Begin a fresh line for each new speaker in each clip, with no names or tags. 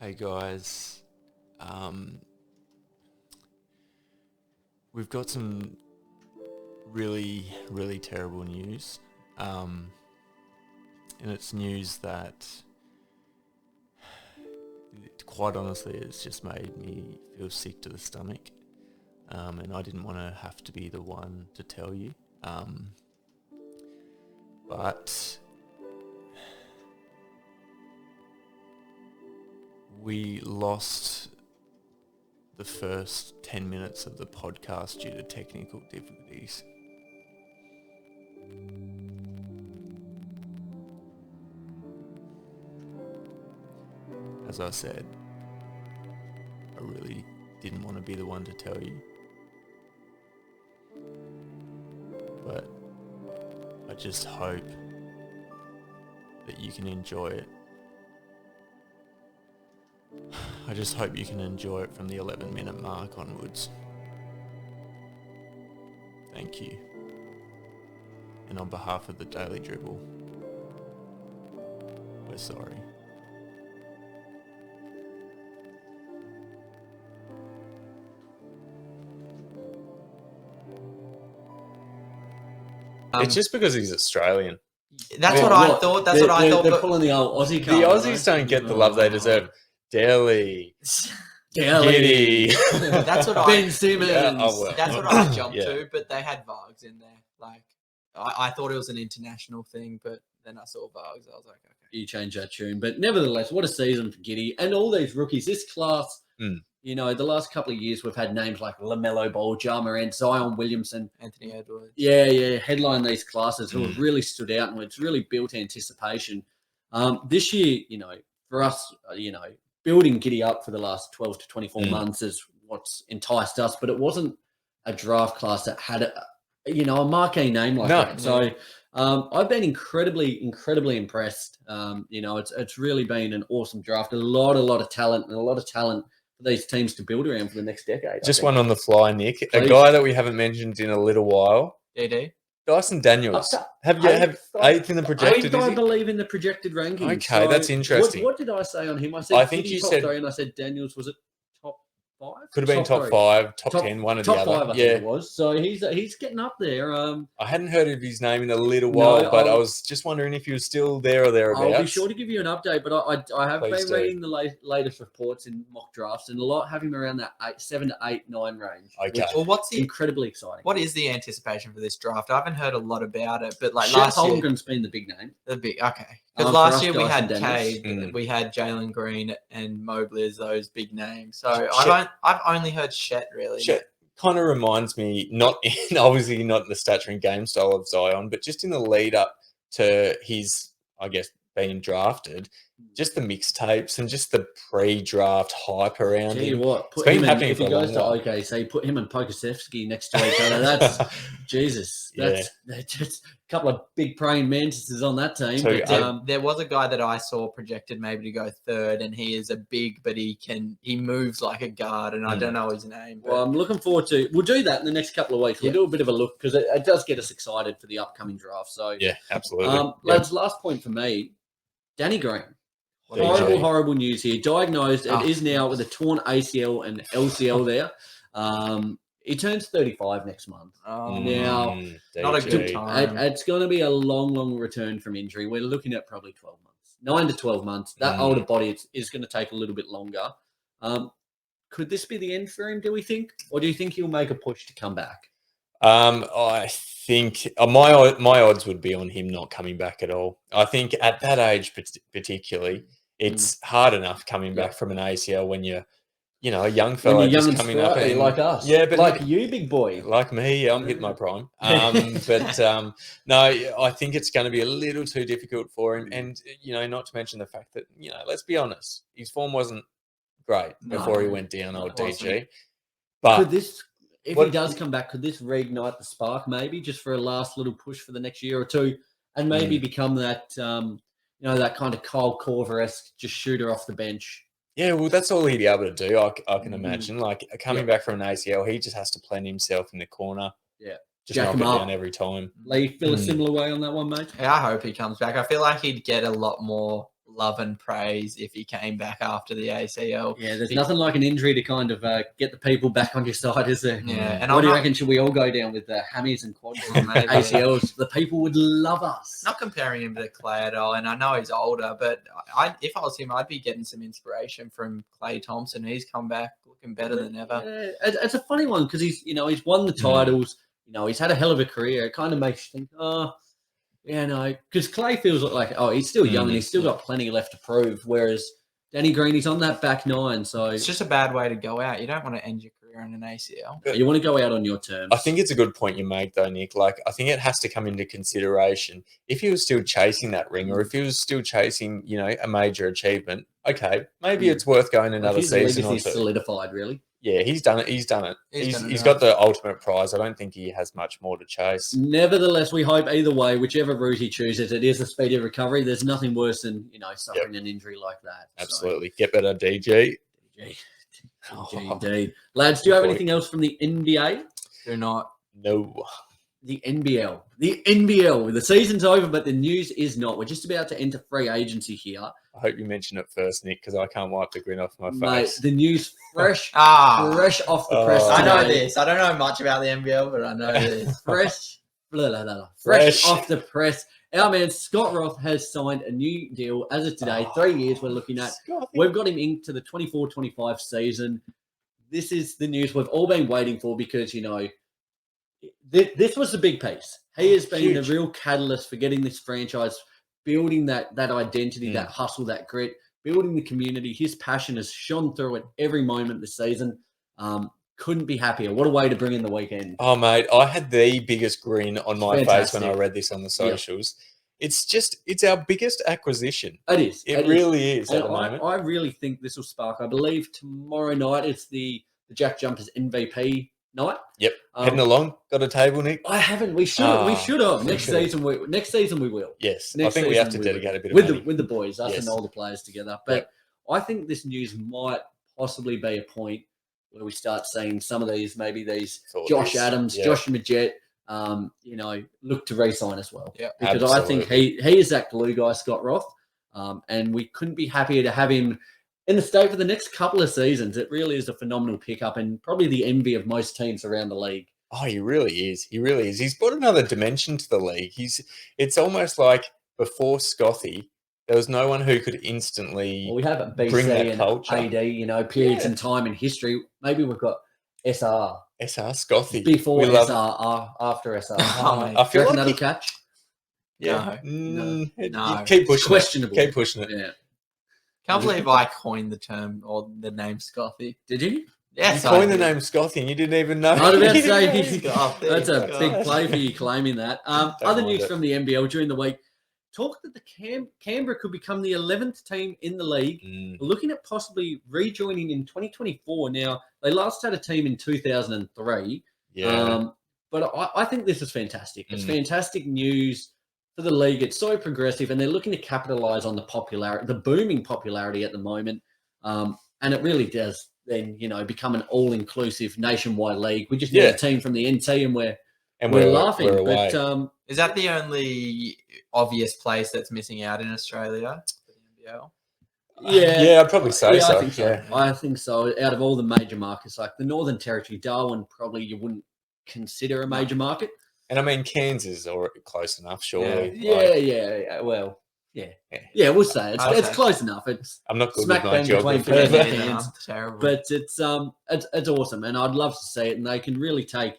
Hey guys, we've got some really terrible news, and it's news that, quite honestly, it's just made me feel sick to the stomach, and I didn't want to have to be the one to tell you, but we lost the first 10 minutes of the podcast due to technical difficulties. As I said, I really didn't want to be the one to tell you, but I just hope that you can enjoy it. I just hope you can enjoy it from the 11-minute mark onwards. Thank you. And on behalf of the Daily Dribble, we're sorry.
It's just because he's Australian.
That's what I thought. That's what I thought.
They're pulling the old Aussie card.
The Aussies don't get the love they deserve. Delhi. Giddy.
That's what
Ben Simmons.
Yeah, oh, well.
That's what I jumped to, but they had Vargs in there. Like, I thought it was an international thing, but then I saw Vargs. I was like, okay.
You change that tune. But nevertheless, what a season for Giddy. And all these rookies, this class, you know, the last couple of years we've had names like LaMelo Ball, Ja Morant, Zion Williamson.
Anthony Edwards.
Yeah. Headline these classes who have really stood out and it's really built anticipation. This year, you know, for us, you know, building Giddy up for the last 12 to 24 months is what's enticed us, but it wasn't a draft class that had a marquee name like that. So I've been incredibly impressed. You know, it's really been an awesome draft. A lot of talent for these teams to build around for the next decade.
Just one on the fly, Nick. Please. A guy that we haven't mentioned in a little while.
DD.
Dyson Daniels. Have eighth in the projected?
I believe in the projected ranking.
Okay,
so
that's interesting.
What did I say on him? I think you said top 3, and I said Daniels was it top 5?
Could have been top 5, top 10, one or the other.
Top 5, I think it was. So he's getting up there.
I hadn't heard of his name in a little while, but I was just wondering if he was still there or thereabouts.
I'll be sure to give you an update, but I have been reading the latest reports in mock drafts, and a lot have him around that 7 to 8, 9 range.
Okay.
Well, what's
incredibly exciting?
What is the anticipation for this draft? I haven't heard a lot about it, but like
Shep
last year,
Holmgren's been the big name.
Okay. Because last year we had Cade, we had Jalen Green and Mobley as those big names. So I've only heard Shet really.
Shet kind of reminds me, obviously not in the stature and game style of Zion, but just in the lead up to his, I guess, being drafted, just the mixtapes and just the pre-draft hype around him.
Tell you what, if he goes to OKC, put him and Pokasevsky next to each other. That's Jesus. That's just a couple of big praying mantises on that team.
But, there was a guy that I saw projected maybe to go 3rd, and he is a big, but he moves like a guard, and I don't know his name. But...
Well, I'm looking forward to. We'll do that in the next couple of weeks. We'll do a bit of a look because it does get us excited for the upcoming draft. So
yeah, absolutely.
Lads, last point for me. Danny Green. Horrible news here. Diagnosed and is now with a torn ACL and LCL there. He turns 35 next month. Now,
not a good time.
It's going to be a long return from injury. We're looking at probably 12 months. 9 to 12 months. That older body is going to take a little bit longer. Could this be the end for him, do we think? Or do you think he'll make a push to come back?
I think my odds would be on him not coming back at all. I think at that age particularly, it's hard enough coming back from an ACL when you're, a young fella just coming up.
And, like us.
Yeah, but
like you, big boy.
Like me, yeah, I'm hitting my prime. No, I think it's going to be a little too difficult for him. And, not to mention the fact that, let's be honest, his form wasn't great before he went down, old DG. But
could this... If he does come back, could this reignite the spark maybe just for a last little push for the next year or two and maybe become that, that kind of Kyle Korver-esque just shooter off the bench?
Yeah, well, that's all he'd be able to do, I can imagine. Like, coming back from an ACL, he just has to plant himself in the corner.
Yeah.
Just knock it down every time.
Lee, feel a similar way on that one, mate?
Yeah, I hope he comes back. I feel like he'd get a lot more love and praise if he came back after the ACL.
Yeah, there's nothing like an injury to kind of get the people back on your side, is there?
Yeah, and
what do you reckon? Should we all go down with the hammies and quads and ACLs? The people would love us.
Not comparing him to Clay at all, and I know he's older, but if I was him, I'd be getting some inspiration from Clay Thompson. He's come back looking better than ever.
Yeah, it's a funny one because he's won the titles. He's had a hell of a career. It kind of makes you think, yeah, no, because Clay feels like, he's still young and he's still got plenty left to prove. Whereas Danny Green, he's on that back nine. So
it's just a bad way to go out. You don't want to end your career on an ACL.
You want to go out on your terms.
I think it's a good point you make, though, Nick. Like, I think it has to come into consideration. If he was still chasing that ring or if he was still chasing, a major achievement, okay, maybe it's worth going another season or two.
Solidified, really.
Yeah, he's done it. He's got the ultimate prize. I don't think he has much more to chase.
Nevertheless, we hope either way, whichever route he chooses, it is a speedy recovery. There's nothing worse than, suffering an injury like that.
Absolutely. So. Get better, DG.
Indeed. Lads, do you have anything else from the NBA?
Do not.
No.
The NBL. The NBL. The season's over, but the news is not. We're just about to enter free agency here.
I hope you mention it first, Nick, because I can't wipe the grin off my face.
Mate, the news fresh off the press.
I know this. I don't know much about the NBL, but I know this.
Fresh off the press. Our man Scott Roth has signed a new deal as of today. 3 years we're looking at.
Scothy.
We've got him into the 24-25 season. This is the news we've all been waiting for because, this was the big piece. He has been the real catalyst for getting this franchise, building that identity, that hustle, that grit, building the community. His passion has shone through at every moment this season. Couldn't be happier. What a way to bring in the weekend.
Oh, mate, I had the biggest grin on my face when I read this on the socials. Yep. It's our biggest acquisition.
It is.
It really is at the moment.
I really think this will spark. I believe tomorrow night it's the JackJumpers MVP night.
Yep. Heading along. Got a table, Nick?
I haven't. We should have. Next season we will.
Yes. I think we have to dedicate a bit of money.
With the boys, us and all the players together. But I think this news might possibly be a point where we start seeing some of these, maybe these Josh Adams, Josh Majette, look to re-sign as well.
Yeah,
because absolutely. I think he is that glue guy, Scott Roth, and we couldn't be happier to have him in the state for the next couple of seasons. It really is a phenomenal pickup and probably the envy of most teams around the league.
Oh, he really is. He really is. He's brought another dimension to the league. It's almost like before Scothy, there was no one who could instantly
we have BC
bring that
and
culture.
AD, periods in time in history. Maybe we've got SR.
Scothy.
Before SR, after SR.
I feel like
that'll catch.
Yeah.
No.
Keep pushing
it's questionable.
Keep pushing it.
Yeah.
Can't believe I coined the term or the name Scothy.
Did you?
Yes,
you coined the name Scothy and you didn't even know.
I was about to say, that's a big play for you claiming that. Other news from the NBL during the week. Talk that the Canberra could become the 11th team in the league. We're looking at possibly rejoining in 2024. Now, they last had a team in 2003.
Yeah.
But I think this is fantastic. It's fantastic news for the league. It's so progressive, and they're looking to capitalize on the booming popularity at the moment. And it really does then, become an all-inclusive nationwide league. We just need a team from the NT, and we're laughing. But
is that the only obvious place that's missing out in Australia for the NBL?
Yeah, I'd probably say so.
I think so. I think so. Out of all the major markets, like the Northern Territory, Darwin, probably you wouldn't consider a major market.
And I mean, Kansas is already close enough, surely.
Yeah. Well, yeah. We'll say it's close enough.
I'm not good
smack
with my
bang between
geography.
Terrible.
But it's awesome, and I'd love to see it. And they can really take.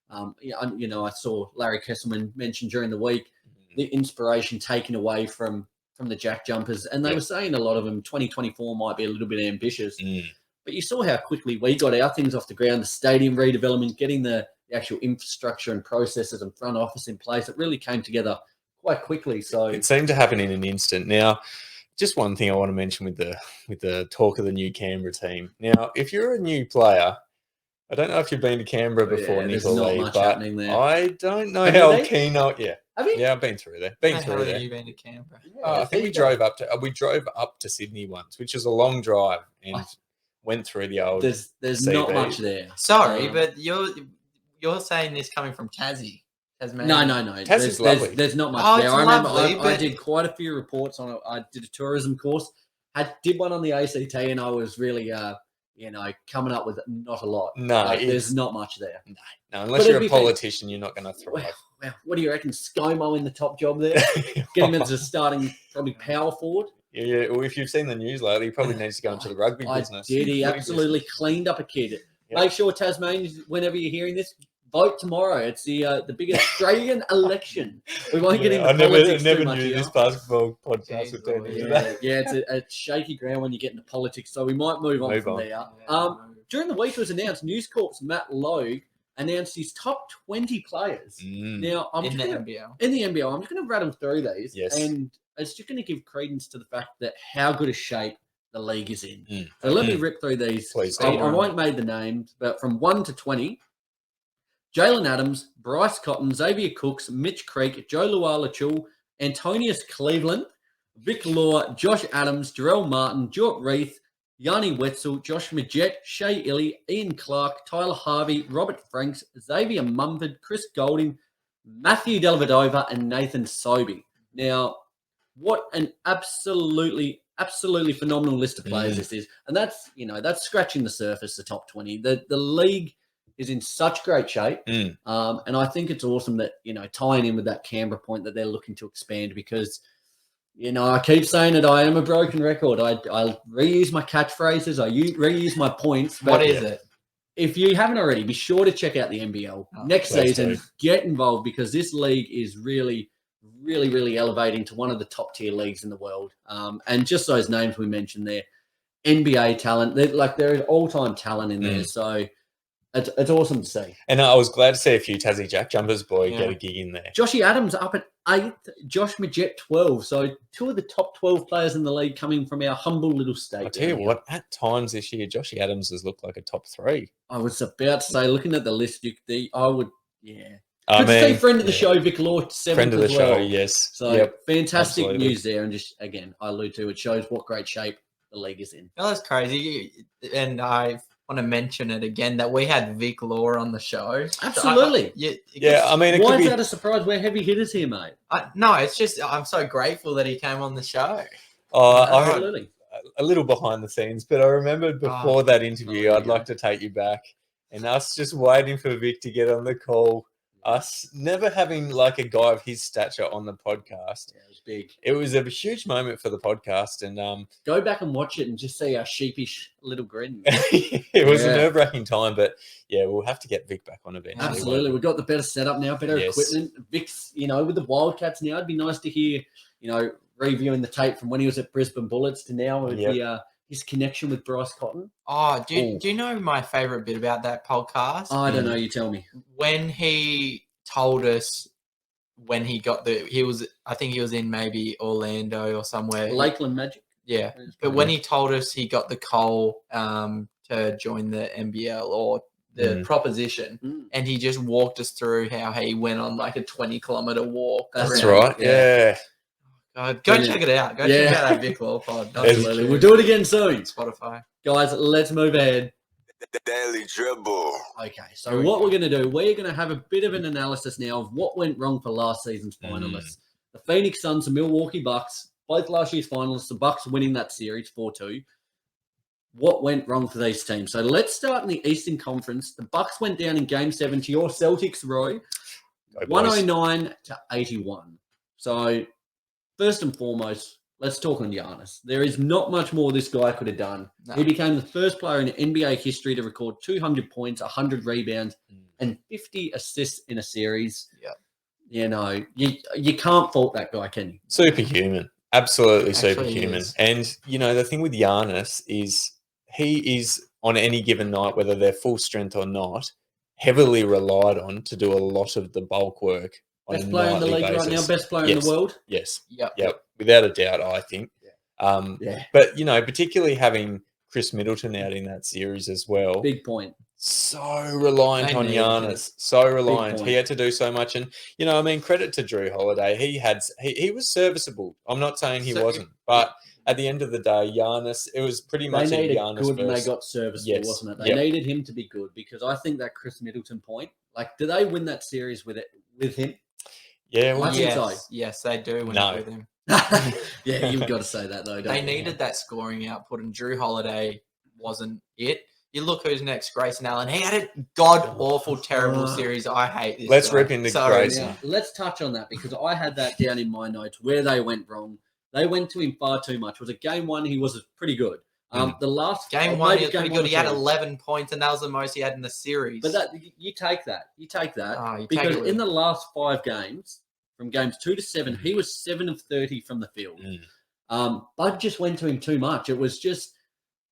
I saw Larry Kesselman mention during the week the inspiration taken away from the JackJumpers, and they were saying a lot of them 2024 might be a little bit ambitious. But you saw how quickly we got our things off the ground, the stadium redevelopment, getting the actual infrastructure and processes and front office in place. It really came together quite quickly. So
it seemed to happen in an instant. Now, just one thing I want to mention with the talk of the new Canberra team. Now, if you're a new player, I don't know if you've been to Canberra before, Nick or Lee, but I don't know how keen I. Yeah,
have you?
Yeah, I've been through there. Have
you been to Canberra?
I think we drove up to Sydney once, which was a long drive, and went through the old.
There's not much there.
Sorry, but you're saying this coming from Tassie. Tasmania.
No.
Tas is lovely.
There's not much
Oh,
there.
it's
I remember
lovely,
I did quite a few reports on it. I did a tourism course. Did one on the ACT, and I was really, coming up with not a lot.
No,
there's not much there.
No, unless
But
you're
it'd
a
be
politician, you're not going to thrive.
Well, what do you reckon? ScoMo in the top job there? Get him as a starting, probably power forward.
Yeah. Well, if you've seen the news lately, he probably needs to go into the rugby business.
Did. He absolutely cleaned up a kid. Yep. Make sure, Tasmanians, whenever you're hearing this, vote tomorrow. It's the big Australian election. We won't get into politics
never
too much.
Knew this basketball podcast would turn into that.
Yeah, it's a shaky ground when you get into politics, so we might move on from there. During the week, it was announced News Corp's Matt Logue announced his top 20 players. Now,
in the NBL.
In the NBL, I'm just going to rattle through these,
yes.
and it's just going to give credence to the fact that how good a shape the league is in. So let me rip through these.
Please
I won't make the names, but from 1 to 20, Jalen Adams, Bryce Cotton, Xavier Cooks, Mitch Creek, Joe Luala-Chul, Antonius Cleveland, Vic Law, Josh Adams, Jarrell Martin, Jort Reith, Yanni Wetzel, Josh Majette, Shea Illy, Ian Clark, Tyler Harvey, Robert Franks, Xavier Mumford, Chris Golding, Matthew Dellavedova, and Nathan Sobey. Now, what an absolutely phenomenal list of players this is. And that's scratching the surface, the top 20. The league is in such great shape. And I think it's awesome that, tying in with that Canberra point that they're looking to expand because, I keep saying it, I am a broken record. I reuse my catchphrases. I reuse my points.
What is it?
If you haven't already, be sure to check out the NBL next season. Get involved because this league is really, really, really elevating to one of the top tier leagues in the world. And just those names we mentioned there, NBA talent, there is all-time talent in there. So it's awesome to see.
And I was glad to see a few Tassie JackJumpers boy get a gig in there.
Joshy Adams up at 8th, Josh Majette 12. So 2 of the top 12 players in the league coming from our humble little state.
I'll tell you what, at times this year, Joshy Adams has looked like a top 3.
I was about to say, looking at the list, I would, Good to see friend of the show, Vic Law, 7th
friend of the
as well.
show, yes.
So fantastic news there. And just, again, I allude to it shows what great shape the league is in.
That was crazy. And I want to mention it again that we had Vic Law on the show.
Absolutely.
Why
is that a surprise? We're heavy hitters here, mate.
No, it's just I'm so grateful that he came on the show.
Absolutely.
A little behind the scenes, but I remembered before that interview, I'd like to take you back and us just waiting for Vic to get on the call. Us never having like a guy of his stature on the podcast.
Yeah, it was big.
It was a huge moment for the podcast, and
go back and watch it and just see our sheepish little grin.
It was a nerve-wracking time, but we'll have to get Vic back on eventually.
Absolutely, we've got the better setup now, better equipment. Vic's, with the Wildcats now, it'd be nice to hear, reviewing the tape from when he was at Brisbane Bullets to now with his connection with Bryce Cotton.
Oh, do you know my favorite bit about that podcast?
I don't know. You tell me.
When he told us when he got I think he was in maybe Orlando or somewhere.
Lakeland Magic.
Yeah. But when he told us he got the call to join the NBL or the proposition, and he just walked us through how he went on like a 20-kilometer walk.
That's right. Yeah.
Go check it out. Go check out that Vic Law pod.
Absolutely. We'll do it again soon.
Spotify.
Guys, let's move ahead.
The Daily Dribble.
Okay, so what we're going to do, we're going to have a bit of an analysis now of what went wrong for last season's finalists. The Phoenix Suns and Milwaukee Bucks, both last year's finalists, the Bucks winning that series 4-2. What went wrong for these teams? So let's start in the Eastern Conference. The Bucks went down in Game 7 to your Celtics, Roy, 109-81. So first and foremost, let's talk on Giannis. There is not much more this guy could have done. No. He became the first player in NBA history to record 200 points, 100 rebounds, and 50 assists in a series.
Yeah.
You can't fault that guy, can you?
Superhuman. Absolutely superhuman. And, the thing with Giannis is he is, on any given night, whether they're full strength or not, heavily relied on to do a lot of the bulk work.
Best player in the league right now, best player in the world?
Yes.
Yep.
Without a doubt, I think. But, particularly having Chris Middleton out in that series as well.
Big point.
So reliant on Giannis. So reliant. He had to do so much. And, credit to Drew Holiday. He was serviceable. I'm not saying he wasn't. But at the end of the day, Giannis, it was pretty much a Giannis
good and they got serviceable, wasn't it? They needed him to be good because I think that Chris Middleton point, do they win that series with him?
Yeah,
I
well,
think so.
Yes, they do win
No.
it with him.
Yeah, you've got to say that though. Don't
They
you?
needed that scoring output, and Drew Holiday wasn't it. You look who's next, Grayson Allen. He had a god-awful, terrible series. I hate this
let's
guy.
rip into
Sorry.
Grayson.
Now, let's touch on that because I had that down in my notes where they went wrong. They went to him far too much. It was a game one. He was pretty good. The last
Game one,
maybe
he was pretty
game one
good.
or
He had
two.
11 points, and that was the most he had in the series.
But that you take that. You take that
Oh, you take
because
it with
in
him.
the last 5 games, from games 2 to 7, he was 7 of 30 from the field. Bud just went to him too much. It was just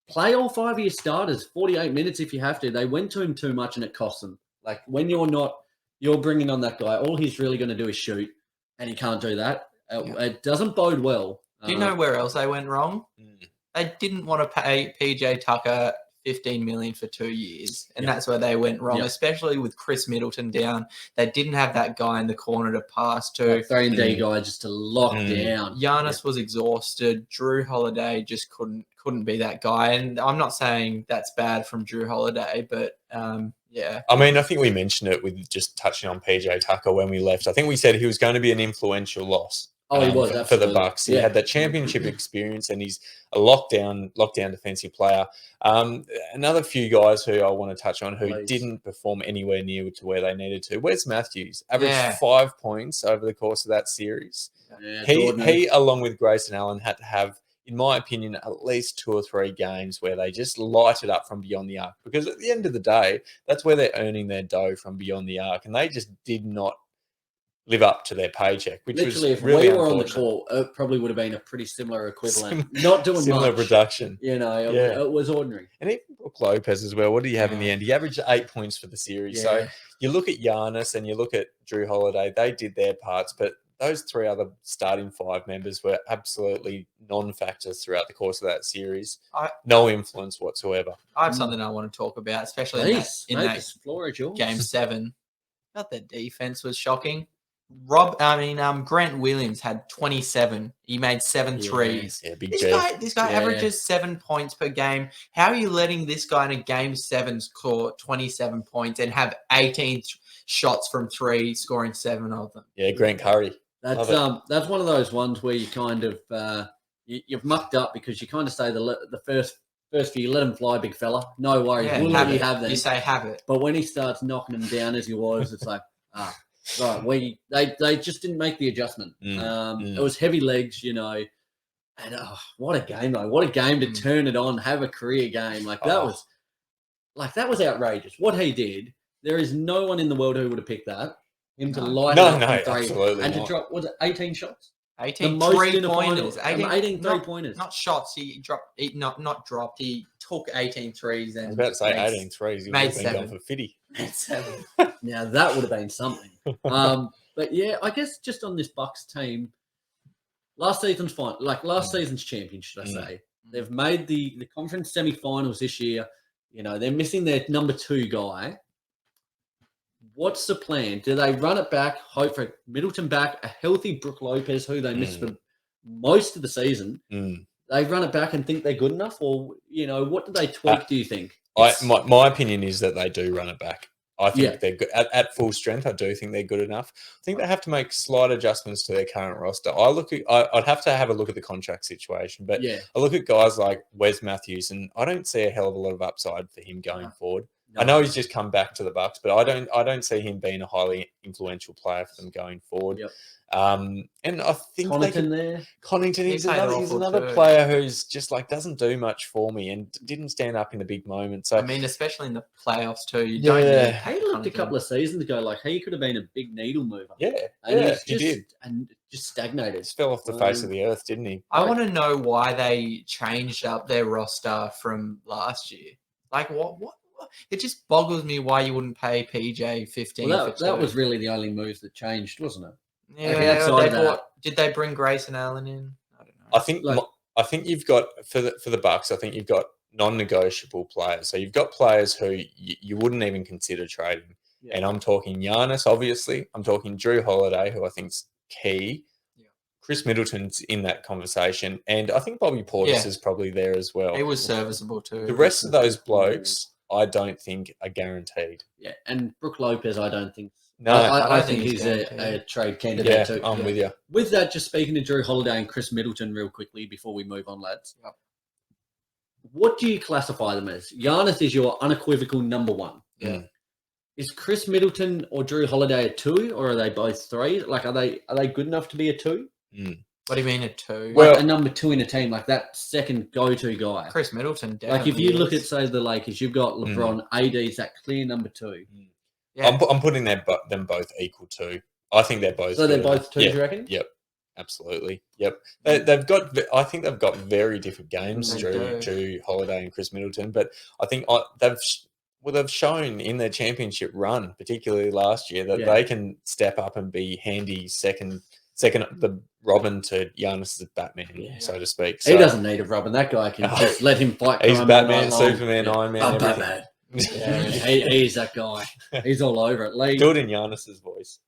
play all 5 of your starters, 48 minutes if you have to. They went to him too much, and it cost them. Like when you're bringing on that guy. All he's really going to do is shoot, and he can't do that. It doesn't bode well.
Do you know where else they went wrong? They didn't want to pay PJ Tucker $15 million for 2 years, and that's where they went wrong. Especially with Chris Middleton down, they didn't have that guy in the corner to pass to.
That 3-and-D guy just to lock down.
Giannis was exhausted. Drew Holiday just couldn't be that guy, and I'm not saying that's bad from Drew Holiday, but yeah.
I mean, I think we mentioned it with just touching on PJ Tucker when we left. I think we said he was going to be an influential loss.
Oh, he was
for the
absolutely.
Bucks. He had that championship experience, and he's a lockdown defensive player. Another few guys who I want to touch on who didn't perform anywhere near to where they needed to. Wes Matthews averaged 5 points over the course of that series. He, along with Grayson Allen, had to have, in my opinion, at least 2 or 3 games where they just light it up from beyond the arc. Because at the end of the day, that's where they're earning their dough, from beyond the arc, and they just did not live up to their paycheck, which
literally,
was
if
really
we were on the
unfortunate.
court, it probably would have been a pretty similar equivalent. Not doing
Similar
much.
production.
You know, it was ordinary.
And even Brook Lopez as well. What did he have in the end? He averaged 8 points for the series. So you look at Giannis and you look at Drew Holiday, they did their parts, but those 3 other starting 5 members were absolutely non-factors throughout the course of that series. No influence whatsoever.
I have something I want to talk about, especially in that
floor is yours.
Game 7. I thought their defense was shocking. Grant Williams had 27. He made 7 threes.
Yeah, big
This guy averages 7 points per game. How are you letting this guy in a Game 7 score 27 points and have 18 shots from 3, scoring 7 of them?
Yeah, Grant Curry.
That's one of those ones where you kind of you've mucked up because you kind of say the first few, let him fly, big fella. No worries. We'll let you have them.
You say have it.
But when he starts knocking them down as he was, it's like, right, they just didn't make the adjustment. It was heavy legs, you know. And what a game though! What a game to turn it on, have a career game that was outrageous. What he did, there is no one in the world who would have picked that. Him to light up from 3
absolutely
and
not.
to drop 18 shots.
18
the most
3-pointers.
18 3-pointers.
Not shots. He dropped. Not dropped. He took 18 threes. And
I was about to say 18 threes. He would
made
have been
7.
gone for 50.
Made 7.
Now that would have been something. But yeah, I guess just on this Bucks team, last season's champion, should I say? They've made the conference semi-finals this year. You know, they're missing their number 2 guy. What's the plan? Do they run it back, hope for Middleton back, a healthy Brook Lopez, who they missed for most of the season? They run it back and think they're good enough? Or, you know, what do they tweak, do you think?
My opinion is that they do run it back. I think they're good. At full strength, I do think they're good enough. I think they have to make slight adjustments to their current roster. I'd have to have a look at the contract situation, but I look at guys like Wes Matthews, and I don't see a hell of a lot of upside for him going forward. I know he's just come back to the Bucks, but I don't see him being a highly influential player for them going forward. And I think Connaughton is another player who's just doesn't do much for me and didn't stand up in the big moments. So,
I mean, especially in the playoffs too. You don't need
he looked a couple of seasons ago like he could have been a big needle mover.
And he did.
And just stagnated.
Just fell off the face of the earth, didn't he?
I want to know why they changed up their roster from last year. What? It just boggles me why you wouldn't pay PJ 15.
Well, that was really the only move that changed, wasn't it?
Yeah. Did they bring Grayson Allen in? I don't know.
I think you've got for the Bucks. I think you've got non-negotiable players. So you've got players who you wouldn't even consider trading. And I'm talking Giannis, obviously. I'm talking Drew Holiday, who I think's key. Chris Middleton's in that conversation, and I think Bobby Portis is probably there as well.
He was serviceable too.
The rest of those blokes, I don't think are guaranteed.
Yeah, and Brook Lopez, I don't think
No,
I
don't
think
think
he's
he's
a trade candidate
yeah,
too.
I'm with you.
With that, just speaking to Drew Holiday and Chris Middleton real quickly before we move on, lads.
Yep.
What do you classify them as? Giannis is your unequivocal number one.
Yeah.
Is Chris Middleton or Drew Holiday a 2, or are they both 3? Like, are they good enough to be a 2?
What do you mean a 2?
Like
Well-
a number 2 in a team, like that second go-to guy.
Chris Middleton,
Like
definitely
if you look at
is.
say the Lakers, you've got LeBron, AD's that clear number 2.
Yeah.
I'm putting them both equal too. I think they're both.
So they're
good
both
enough.
2,
Yeah,
do you reckon?
Yep, absolutely. Yep, they've got. I think they've got very different games.
They
Drew
do.
Holiday and Chris Middleton, but I think they've shown in their championship run, particularly last year, that they can step up and be handy second the Robin to Giannis' Batman, so to speak. So,
He doesn't need a Robin. That guy can just let him fight.
He's
crime
Batman,
all night long.
Superman, Iron Man,
I'm
everything.
Batman. Yeah, he's that guy. He's all over it. Lee.
Do it in Giannis's voice.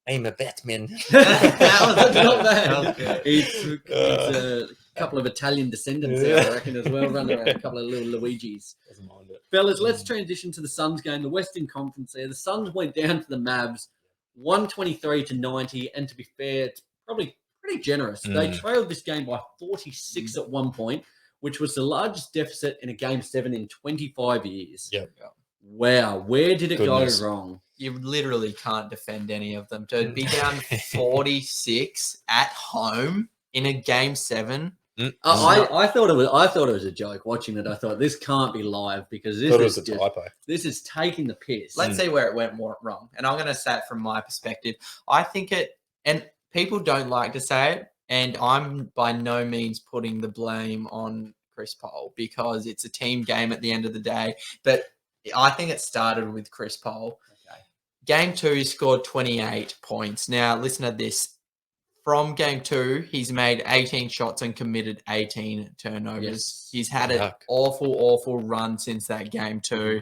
I'm a Batman.
That's not
That was
bad.
good.
He's a couple of Italian descendants there, I reckon, as well, running around a couple of little Luigis.
Doesn't mind it.
Fellas, let's transition to the Suns game, the Western Conference there. The Suns went down to the Mavs, 123-90, and to be fair, it's probably pretty generous. They trailed this game by 46 at one point, which was the largest deficit in a Game 7 in 25 years.
Yep.
Wow, where did it
Goodness.
go wrong?
You literally can't defend any of them. To be down 46 at home in a Game 7.
I thought it was a joke watching it. I thought this can't be live because this
Thought it
is
was a
just,
typo.
this is taking the piss.
Let's see where it went wrong. And I'm going to say it from my perspective. I think it, and people don't like to say it, and I'm by no means putting the blame on Chris Paul because it's a team game at the end of the day. But I think it started with Chris Paul.
Okay.
Game 2, he scored 28 points. Now, listen to this. From Game 2, he's made 18 shots and committed 18 turnovers.
Yes.
He's had an
Yuck.
awful run since that Game 2.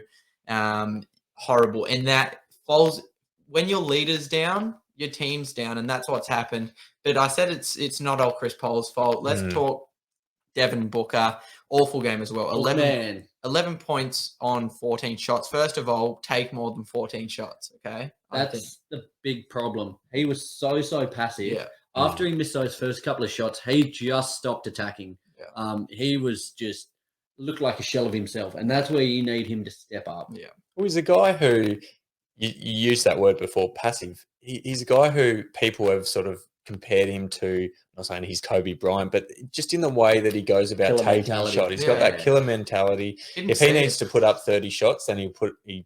Horrible. And that falls when your leader's down, your team's down, and that's what's happened. But I said it's not all Chris Paul's fault. Let's talk Devin Booker. Awful game as well.
Oh, man.
11 points on 14 shots. First of all, take more than 14 shots, okay?
That's the big problem. He was so passive.
Yeah.
After he missed those first couple of shots, he just stopped attacking.
Yeah.
He was just looked like a shell of himself, and that's where you need him to step up.
Yeah.
Well, he's a guy who, you used that word before, passive. He's a guy who people have sort of compared him to, I'm not saying he's Kobe Bryant, but just in the way that he goes about
Killer
taking a
mentality.
shot. He's got that
Yeah.
killer mentality.
Didn't
If he
see
needs
it.
to put up 30 shots, then he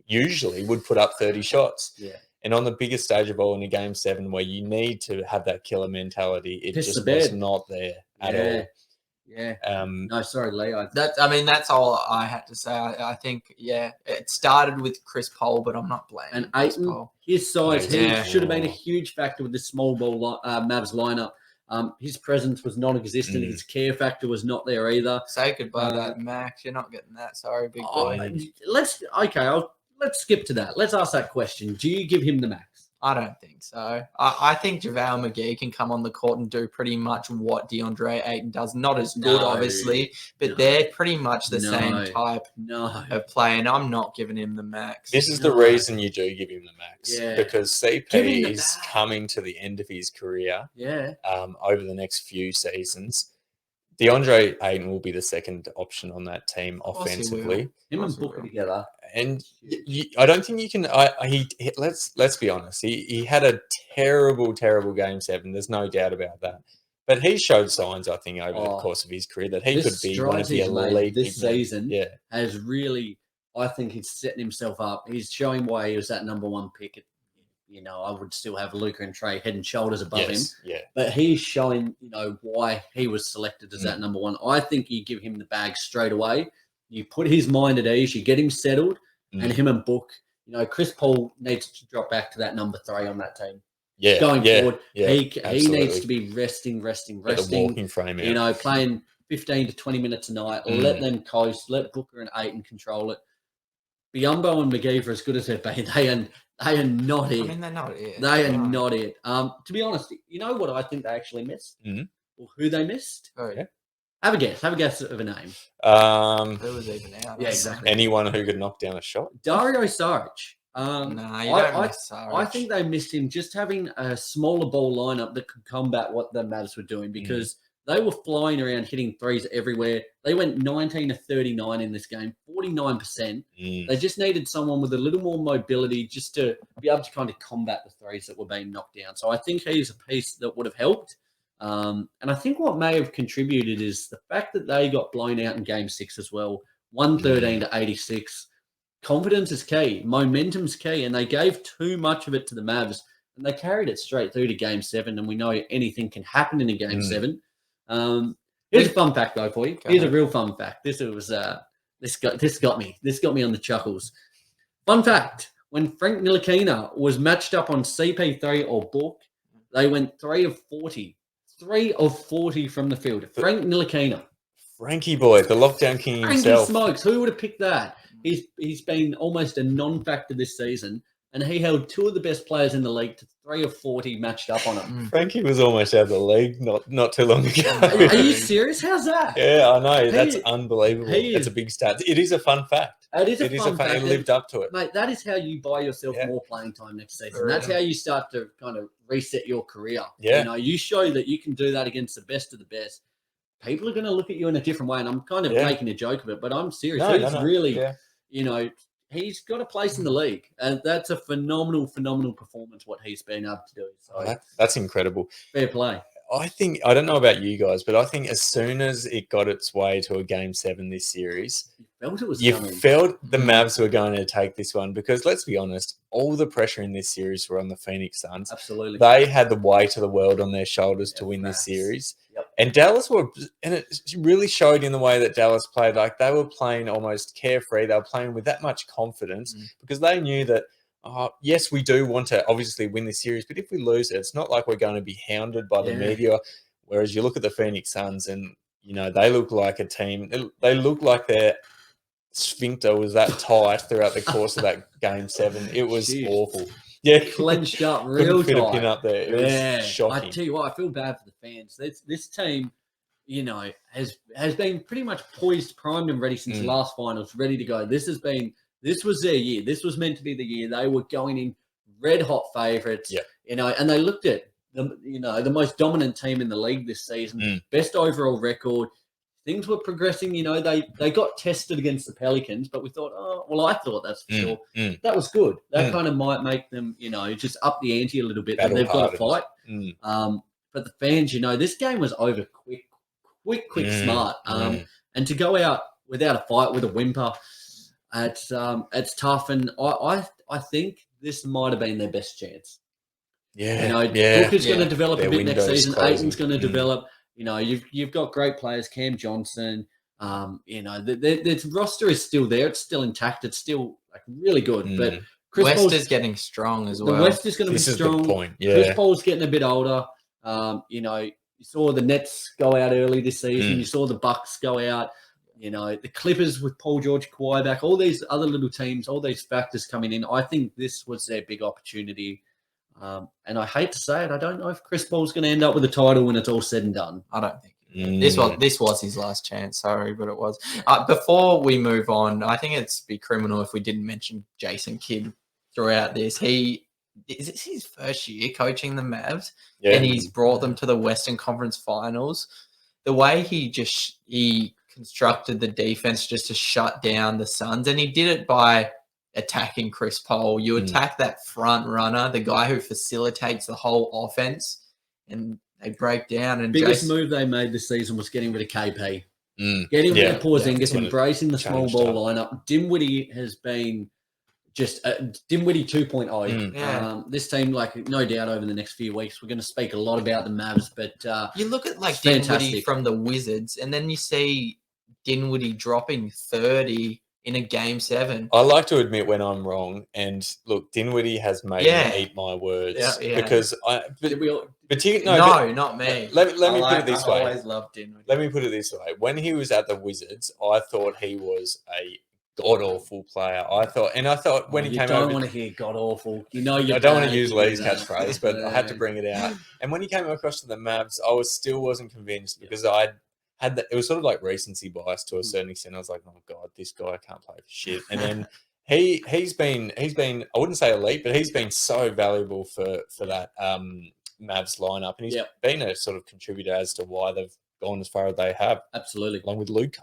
usually would put up 30 shots.
Yeah.
And on the biggest stage of all in a Game 7 where you need to have that killer mentality, it
Piss the
just was
bed.
not there at
Yeah.
all.
No, sorry, Lee.
That's all I had to say. I think, it started with Chris Paul, but I'm not blaming
And
Chris
Ayton,
Paul.
his size, he
Yeah.
should have been a huge factor with the small ball Mavs lineup. His presence was non-existent. His care factor was not there either.
Say goodbye to that, Max. You're not getting that. Sorry, big
Oh,
boy.
let's skip to that. Let's ask that question. Do you give him the max?
I don't think so. I think JaVale McGee can come on the court and do pretty much what DeAndre Ayton does. Not as good,
No.
obviously, but
No.
they're pretty much the
No.
same type
No.
of play, and I'm not giving him the max.
This is the
No.
reason you do give him the max.
Yeah.
Because
Give him
CP
the
is
max.
coming to the end of his career
Yeah.
over the next few seasons. DeAndre Ayton will be the second option on that team
course he will.
offensively.
Him and
Course he
Booker
will.
together.
And I don't think you can. Let's be honest. He had a terrible Game 7. There's no doubt about that. But he showed signs, I think, over the course of his career that he could be one of the elite
this
big men.
season.
Yeah,
Has really, I think he's setting himself up. He's showing why he was that number one pick. I would still have Luka and Trey head and shoulders above him.
Yeah.
But he's showing, why he was selected as that number one. I think you give him the bag straight away. You put his mind at ease. You get him settled, and him and Book. Chris Paul needs to drop back to that number 3 on that team.
Yeah,
Going forward,
yeah,
he
absolutely.
needs to be resting.
Get the walking frame out.
Playing 15 to 20 minutes a night. Let them coast. Let Booker and Ayton control it. Biombo and McGee, for as good as they've been, they are not it.
I mean, they're not it.
They are
No.
not it. To be honest, you know what I think they actually missed?
Mhm.
Or who they missed?
Oh,
Yeah.
Have a guess. Have a guess of a name.
Who was even out?
Yeah, exactly.
Anyone who could knock down a shot.
Dario Saric.
Nah, you don't miss
I think they missed him just having a smaller ball lineup that could combat what the Mavs were doing because they were flying around hitting threes everywhere. They went 19 to 39 in this game, 49%. They just needed someone with a little more mobility just to be able to kind of combat the threes that were being knocked down. So I think he's a piece that would have helped. And I think what may have contributed is the fact that they got blown out in Game 6 as well, 113 to 86. Confidence is key. Momentum's key. And they gave too much of it to the Mavs. And they carried it straight through to Game 7. And we know anything can happen in a Game 7. Here's a fun fact, though, for you. Here's a real fun fact. This got me. This got me on the chuckles. Fun fact. When Frank Ntilikina was matched up on CP3 or Book, they went 3 of 40. 3 of 40 from the field. Frank Ntilikina.
Frankie boy, the lockdown king himself.
Frankie smokes. Who would have picked that? He's been almost a non-factor this season, and he held 2 of the best players in the league to 3 of 40 matched up on him.
Frankie was almost out of the league not too long ago.
Are you serious? How's that?
Yeah, I know. That's unbelievable. It's a big stat. It is a fun fact.
It is a fun fact.
It lived up to it.
Mate, that is how you buy yourself more playing time next season. That's how you start to kind of reset your career.
Yeah.
You know, you show that you can do that against the best of the best. People are going to look at you in a different way, and I'm kind of making a joke of it, but I'm serious. You know, he's got a place in the league, and that's a phenomenal performance, what he's been able to do. So
that's incredible.
Fair play.
I don't know about you guys, but I think as soon as it got its way to a Game 7 this series, you felt the Mavs were going to take this one because, let's be honest, all the pressure in this series were on the Phoenix Suns.
Absolutely.
They had the weight of the world on their shoulders to win this series.
Yep.
And Dallas and it really showed in the way that Dallas played. Like, they were playing almost carefree. They were playing with that much confidence because they knew that, yes, we do want to obviously win this series, but if we lose it, it's not like we're going to be hounded by the media. Whereas you look at the Phoenix Suns and, you know, they look like a team. They look like their sphincter was that tight throughout the course of that Game 7. It was awful. Yeah,
clenched up real tight.
Couldn't fit a pin up there. It was shocking.
I tell you what, I feel bad for the fans. This team, you know, has been pretty much poised, primed, and ready since the last finals, ready to go. This was their year. This was meant to be the year. They were going in red hot favourites. You know, and they looked at the most dominant team in the league this season, best overall record. Things were progressing, you know, they got tested against the Pelicans, but we thought, I thought that's for sure. That was good. That kind of might make them, you know, just up the ante a little bit, but they've got to fight. But the fans, you know, this game was over quick, smart. And to go out without a fight, with a whimper, it's tough. And I think this might have been their best chance. You know, Booker's going to develop a bit next season. Ayton's going to develop. You know, you've got great players, Cam Johnson. You know, the roster is still there. It's still intact. It's still like really good. But
West is getting strong as well.
The West is going to be strong.
Is the point.
Chris Paul's getting a bit older. You know, you saw the Nets go out early this season. You saw the Bucks go out. You know, the Clippers with Paul George, Kawhi back. All these other little teams, all these factors coming in. I think this was their big opportunity. And I hate to say it, I don't know if Chris Paul's going to end up with a title when it's all said and done.
I don't think this was his last chance. Sorry, but it was. Before we move on, I think it'd be criminal if we didn't mention Jason Kidd throughout this. Is this his first year coaching the Mavs, and he's brought them to the Western Conference Finals. The way he constructed the defense just to shut down the Suns, and he did it by attacking Chris Paul. You attack that front runner, the guy who facilitates the whole offense, and they break down. And
biggest move they made this season was getting rid of KP. Getting rid of Porzingis, embracing the small ball lineup. Dinwiddie has been just Dinwiddie 2.0. This team, like, no doubt over the next few weeks, we're going to speak a lot about the Mavs, but
you look at like Dinwiddie from the Wizards, and then you see Dinwiddie dropping 30 in a Game 7.
I like to admit when I'm wrong, and look, Dinwiddie has made me eat my words because not me.
Let me
put it this way.
I always loved Dinwiddie.
Let me put it this way. When he was at the Wizards, I thought he was a god-awful player. I thought when he came over...
You don't want to hear god-awful. You know you're...
I don't want to use Lee's catchphrase, but I had to bring it out. And when he came across to the Mavs, I still wasn't convinced because it was sort of like recency bias to a certain extent. I was like, oh God, this guy can't play for shit. And then he's been I wouldn't say elite, but he's been so valuable for that Mavs lineup, and he's been a sort of contributor as to why they've gone as far as they have.
Absolutely,
along with Luka.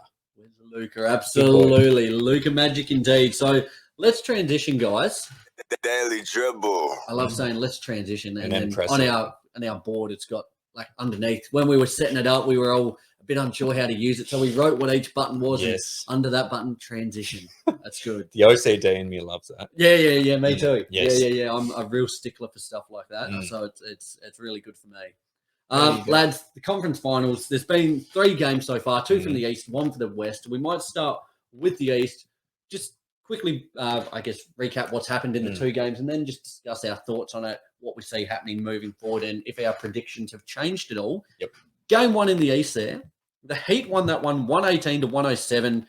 Absolutely, Luka magic indeed. So let's transition, guys.
The Daily Dribble.
I love saying let's transition, and then
press
on our board, it's got like underneath. When we were setting it up, we were all a bit unsure how to use it, so we wrote what each button was.
Yes.
And under that button, transition. That's good.
The OCD in me loves that.
Yeah. Me too.
Yes.
Yeah. I'm a real stickler for stuff like that, so it's really good for me. Lads, the conference finals. There's been 3 games so far, 2 from the East, 1 for the West. We might start with the East. Just quickly, I guess, recap what's happened in the 2 games, and then just discuss our thoughts on it, what we see happening moving forward, and if our predictions have changed at all.
Yep. Game
1 in the East there. The Heat won that one 118 to 107.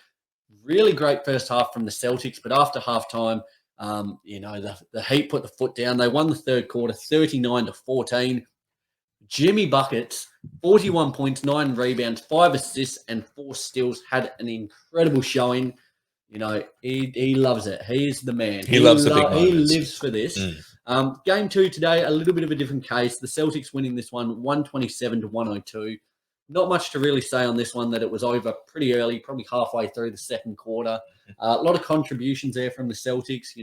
Really great first half from the Celtics, but after halftime, the Heat put the foot down. They won the third quarter 39 to 14. Jimmy Buckets, 41 points, 9 rebounds, 5 assists, and 4 steals. Had an incredible showing. He loves it. He's the man.
He loves the big moments.
He lives for this. Game 2 today, a little bit of a different case. The Celtics winning this one 127 to 102. Not much to really say on this one, that it was over pretty early, probably halfway through the second quarter. A lot of contributions there from the Celtics.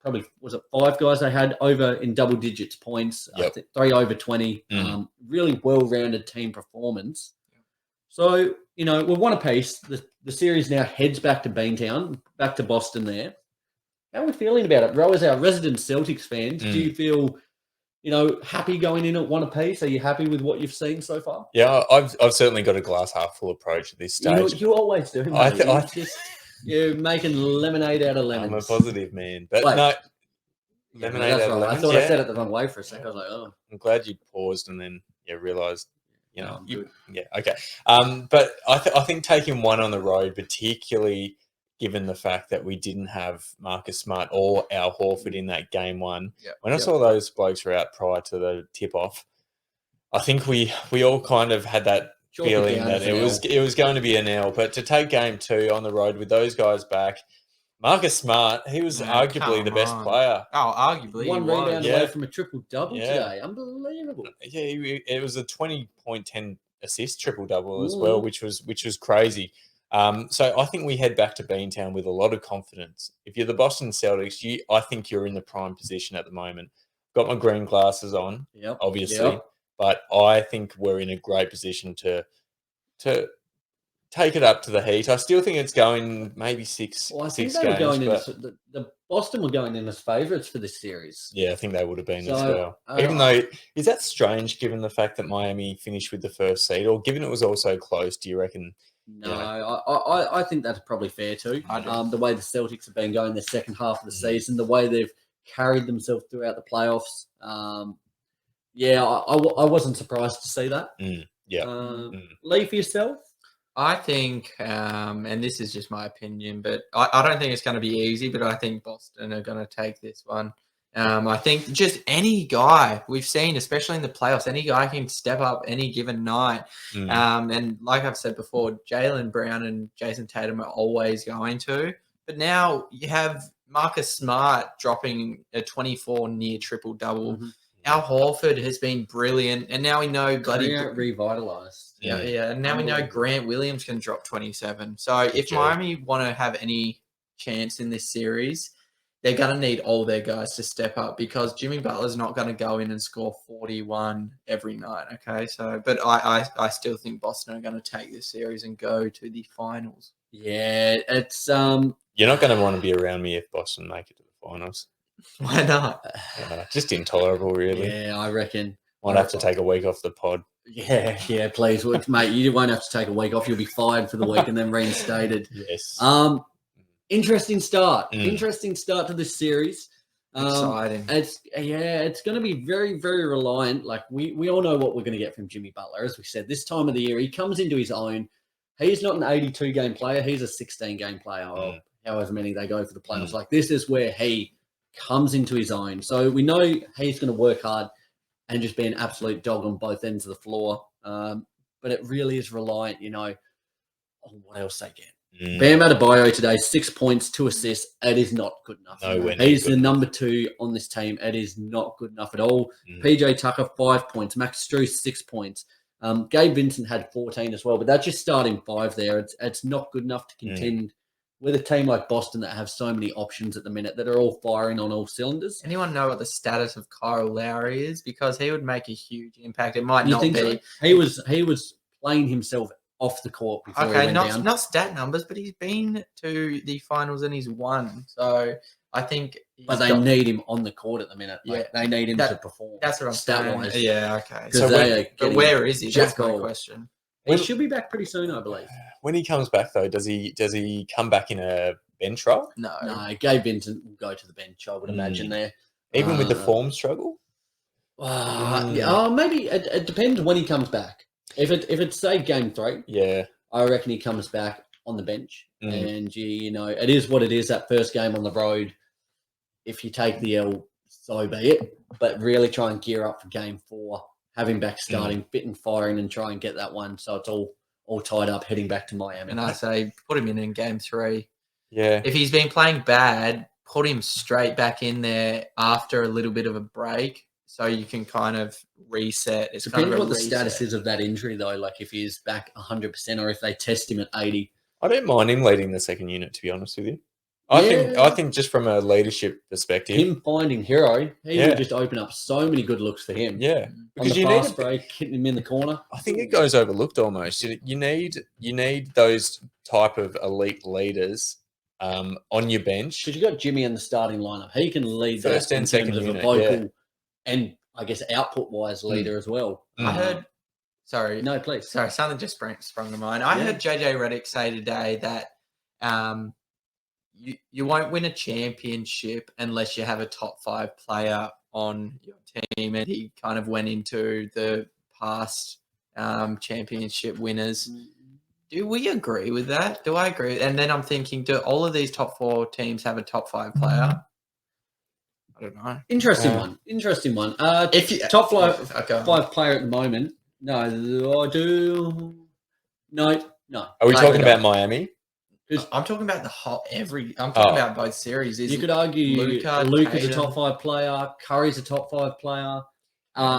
Probably, was it 5 guys they had over in double digits points, I think 3 over 20. Really well-rounded team performance. So, we're 1 apiece. The series now heads back to Beantown, back to Boston there. How are we feeling about it? Ro, as our resident Celtics fans, do you feel, happy going in at 1 apiece? Are you happy with what you've seen so far?
Yeah, I've certainly got a glass half full approach at this stage.
You always do, mate. You're making lemonade out of lemons.
I'm a positive man. But no, lemonade out of lemons.
I thought I said it the wrong way for a second. I was like, oh.
I'm glad you paused and then realised,
good.
Okay. But I think taking 1 on the road, particularly given the fact that we didn't have Marcus Smart or Al Horford in that game 1, when I saw those blokes were out prior to the tip-off, I think we all kind of had that feeling that it was going to be an L. But to take game 2 on the road with those guys back, Marcus Smart, he was arguably the best player.
Oh, arguably.
1 rebound away from a triple-double today. Unbelievable.
Yeah, it was a 20.10 assist triple-double as well, which was crazy. So I think we head back to Beantown with a lot of confidence. If you're the Boston Celtics, I think you're in the prime position at the moment. Got my green glasses on, obviously, but I think we're in a great position to take it up to the Heat. I still think it's going maybe 6 games.
The Boston were going in as favourites for this series.
Yeah, I think they would have been as well. Even though, is that strange given the fact that Miami finished with the first seed, or given it was also close, do you reckon?
No, I think that's probably fair too. The way the Celtics have been going the second half of the season, the way they've carried themselves throughout the playoffs. I wasn't surprised to see that. Lee, for yourself?
I think, and this is just my opinion, but I don't think it's going to be easy, but I think Boston are going to take this one. I think just any guy we've seen, especially in the playoffs, any guy can step up any given night. And like I've said before, Jaylen Brown and Jason Tatum are always going to. But now you have Marcus Smart dropping a 24 near triple-double. Al Horford has been brilliant. And now we know
revitalized.
Yeah. And now we know Grant Williams can drop 27. So if Miami want to have any chance in this series, they're going to need all their guys to step up, because Jimmy Butler's not going to go in and score 41 every night. Okay. So, but I still think Boston are going to take this series and go to the finals.
Yeah. It's,
you're not going to want to be around me if Boston make it to the finals.
Why not?
Just intolerable, really.
Yeah, I reckon.
Might have to take a week off the pod.
Yeah, please. Mate, you won't have to take a week off. You'll be fired for the week and then reinstated.
Yes.
Interesting start. Interesting start to this series.
Exciting.
It's going to be very, very reliant. Like we all know what we're going to get from Jimmy Butler. As we said, this time of the year, he comes into his own. He's not an 82-game player. He's a 16-game player, or however many they go for the playoffs. Like, this is where he comes into his own. So we know he's going to work hard and just be an absolute dog on both ends of the floor. But it really is reliant, on what else they get. Bam Adebayo today, 6 points, 2 assists. It is not good enough.
Nowhere
He's
near
the
good
number 2 on this team. It is not good enough at all.
Mm.
PJ Tucker, 5 points. Max Strus, 6 points. Gabe Vincent had 14 as well, but that's just starting 5 there. It's not good enough to contend with a team like Boston that have so many options at the minute that are all firing on all cylinders.
Anyone know what the status of Kyle Lowry is? Because he would make a huge impact. It might
You
not
think
be.
so? He was playing himself off the court before he
Okay,
went down.
not stat numbers, but he's been to the finals and he's won. So I think.
But they need him on the court at the minute. Like, they need him to perform.
That's what I'm saying.
stat-wise.
Yeah, okay.
So
but where is he? That's
Jack
my
Gold.
question.
He should be back pretty soon, I believe.
When he comes back, though, does he come back in a bench role?
No.
Gabe Vincent will go to the bench, I would imagine there.
Even with the form struggle?
Maybe it depends when he comes back. If it's say game 3, I reckon he comes back on the bench. And you know, it is what it is. That first game on the road, if you take the L, so be it. But really try and gear up for game 4. Have him back starting, fit and firing, and try and get that one. So it's all tied up, heading back to Miami.
And I say put him in game 3.
Yeah.
If he's been playing bad, put him straight back in there after a little bit of a break, so you can kind of reset. It's
Depends
kind of
what the status is of that injury, though. Like if he's back 100%, or if they test him at 80.
I don't mind him leading the second unit, to be honest with you. I think just from a leadership perspective,
Him finding Hero, he would just open up so many good looks for him.
Yeah,
On
because
the
you
fast
need.
break, hitting him in the corner.
I think it goes overlooked almost. You need those type of elite leaders on your bench.
Because you got Jimmy in the starting lineup. He can lead
First
that
and
in
second
terms of
unit,
a vocal and I guess output-wise leader as well.
I heard. Sorry,
No, please.
sorry, something just sprung to mind. I heard JJ Redick say today that you won't win a championship unless you have a top 5 player on your team, and he kind of went into the past championship winners. Do we agree with that? Do I agree? And then I'm thinking, do all of these top 4 teams have a top 5 player? I don't know.
Interesting one.
If you
Top 5 player at the moment. No, I do. No.
Are we talking about Miami?
I'm talking about I'm talking about both series.
You could argue Luka's a top 5 player, Curry's a top 5 player.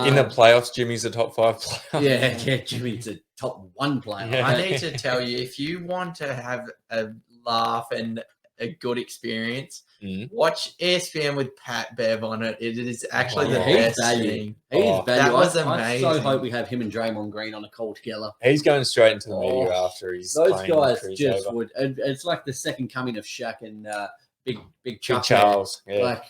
In the playoffs, Jimmy's a top 5 player.
Yeah, Jimmy's a top 1 player.
Yeah.
I need to tell you, if you want to have a laugh and a good experience, watch ESPN with Pat Bev on it. It is actually the best thing.
He's value.
That was
I so
amazing.
hope we have him and Draymond Green on a call together.
He's going straight into the media after he's
those
playing
guys
after he's
just
over.
would. It's like the second coming of Shaq and Big
Big
Chuck
Charles. Yeah.
Like,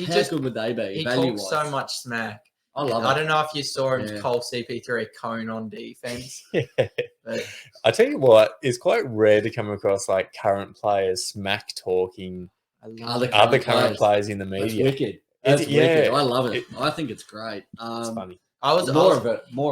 how good would they be?
He
value-wise?
talks so much smack.
I love it.
I don't know if you saw him call CP3 a cone on defense. But
I tell you what, it's quite rare to come across like current players smack talking other current players in the
That's
media.
wicked. That's wicked. I love it. I think it's great.
It's funny.
More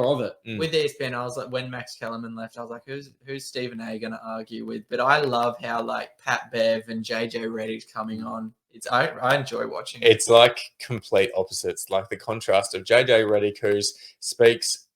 of it.
With ESPN, I was like, when Max Kellerman left, I was like, who's Stephen A going to argue with? But I love how like Pat Bev and JJ Redick's coming on. I enjoy watching it.
It's like complete opposites, like the contrast of JJ Redick, who speaks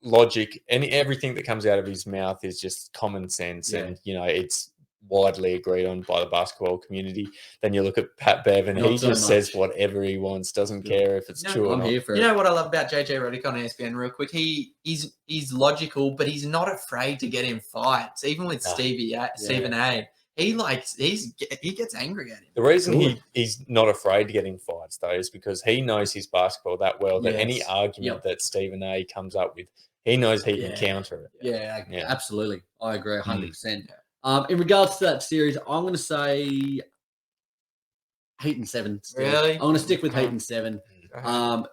logic, and everything that comes out of his mouth is just common sense, and it's widely agreed on by the basketball community. Then you look at Pat Bev, and he just says whatever he wants, doesn't care if it's true or not.
Here for
you know what I love about JJ Redick on ESPN real quick? He's logical, but he's not afraid to get in fights, even with Stephen A. He gets angry at him.
The reason he's not afraid to get in fights, though, is because he knows his basketball that well that any argument that Stephen A comes up with, he knows he can counter it.
Yeah, absolutely. I agree 100%. In regards to that series, I'm going to say Heat and 7. Still.
Really?
I'm going to stick with Heat and 7.